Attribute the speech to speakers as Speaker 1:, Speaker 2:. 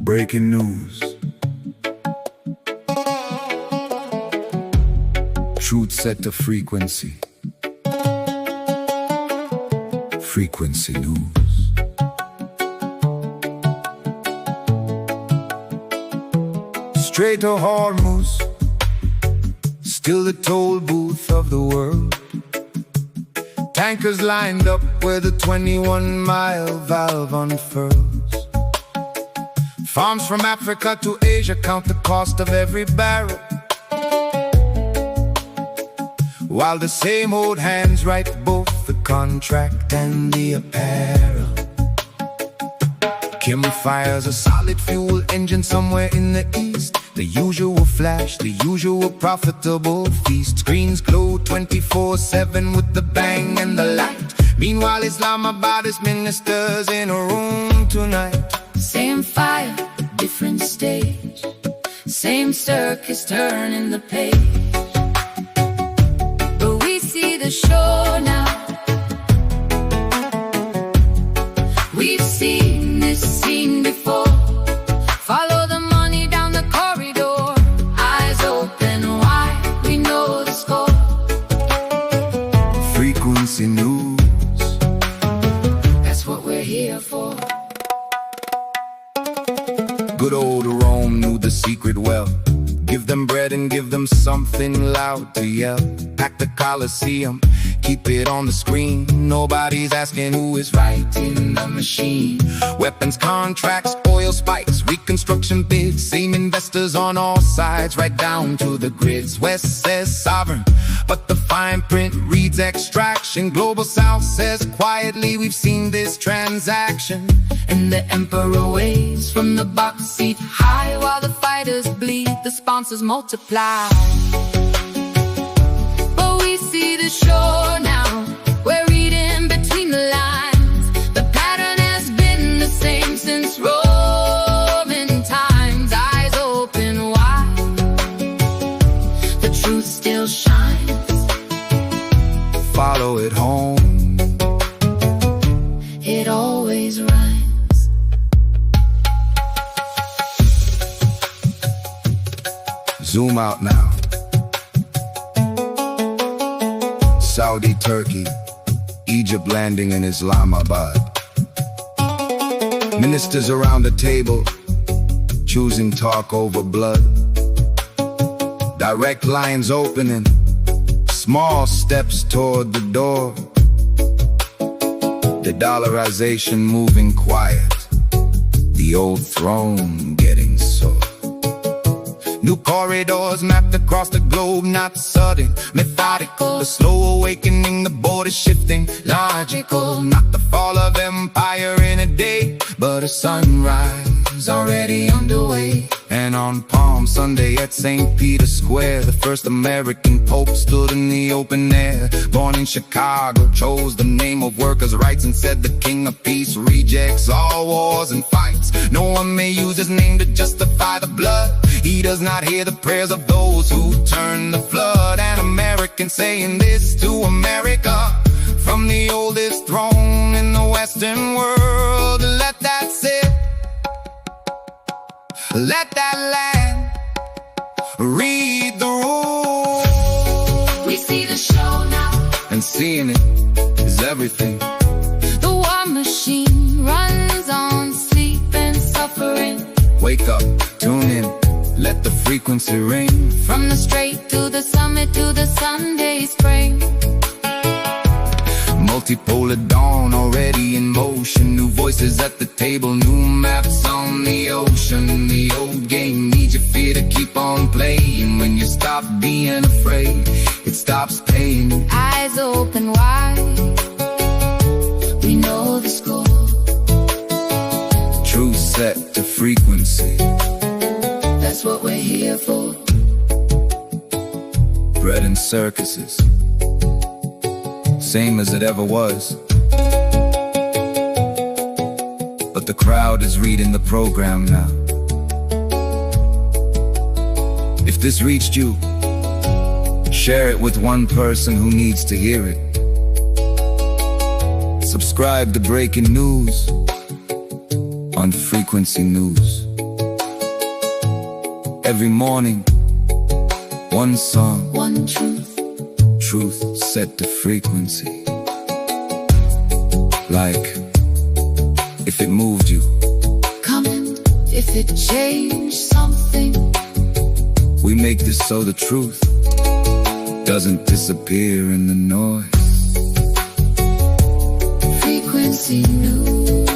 Speaker 1: Breaking news. Truth set to frequency. Frequency news. Strait of Hormuz, still the toll booth of the world. Tankers lined up where the 21-mile valve unfurls. Farms from Africa to Asia count the cost of every barrel, while the same old hands write both the contract and the apparel. Kim fires a solid fuel engine somewhere in the east. The usual flash, the usual profitable feast. Screens glow 24/7 with the bang and the light. Meanwhile, Islamabad's ministers in a room tonight.
Speaker 2: Same fire, different stage. Same circus turning the page. But we see the show now. We've seen this scene before. Follow the money down the corridor. Eyes open wide, we know the score.
Speaker 1: Frequency news.
Speaker 2: That's what we're here for.
Speaker 1: Good old Rome knew the secret well. Give them bread and give them something loud to yell. Pack the Colosseum, keep it on the screen. Nobody's asking who is right in the machine. Weapons contracts, oil spikes, reconstruction bids. Same investors on all sides, right down to the grids. West says sovereign, but the fine print reads extraction. Global South says quietly, we've seen this transaction.
Speaker 2: And the emperor waves from the box seat high. While the fighters bleed, the sponsors multiply. But we see the show now. We're reading between the lines. The pattern has been the same since Roman times. Eyes open wide, the truth still shines.
Speaker 1: Follow it home.
Speaker 2: It always rhymes.
Speaker 1: Zoom out now. Saudi, Turkey, Egypt landing in Islamabad. Ministers around the table, choosing talk over blood. Direct lines opening, small steps toward the door. Dedollarization moving quiet, the old throne getting sore. New corridors mapped across the globe, not sudden, methodical. A slow awakening, the borders shifting, logical. Not the fall of empire in a day, but a sunrise already underway. And on Palm Sunday at St. Peter's Square, the first American pope stood in the open air. Born in Chicago, chose the name of workers' rights and said the king of peace rejects all wars and fights. No one may use his name to justify the blood. He does not hear the prayers of those who turn the flood. An American saying this to America, from the oldest throne in the Western world. Let that sit, let that land read the rules.
Speaker 2: We see the show now,
Speaker 1: and seeing it is everything.
Speaker 2: the war machine runs on sleep and suffering.
Speaker 1: Wake up, tune in, let the frequency ring.
Speaker 2: From the strait to the summit to the Sunday spring.
Speaker 1: Multipolar dawn already in motion. New voices at the table, new maps on the ocean. The old game needs your fear to keep on playing. When you stop being afraid, it stops paying.
Speaker 2: Eyes open wide, we know the score.
Speaker 1: True set to frequency.
Speaker 2: That's what we're here for.
Speaker 1: Bread and circuses, same as it ever was. But the crowd is reading the program now. If this reached you, share it with one person who needs to hear it. Subscribe to Breaking News on Frequency News. Every morning, one song,
Speaker 2: one truth.
Speaker 1: truth set the frequency. Like, if it moved you,
Speaker 2: Comment if it changed something.
Speaker 1: we make this so the truth doesn't disappear in the noise.
Speaker 2: Frequency news.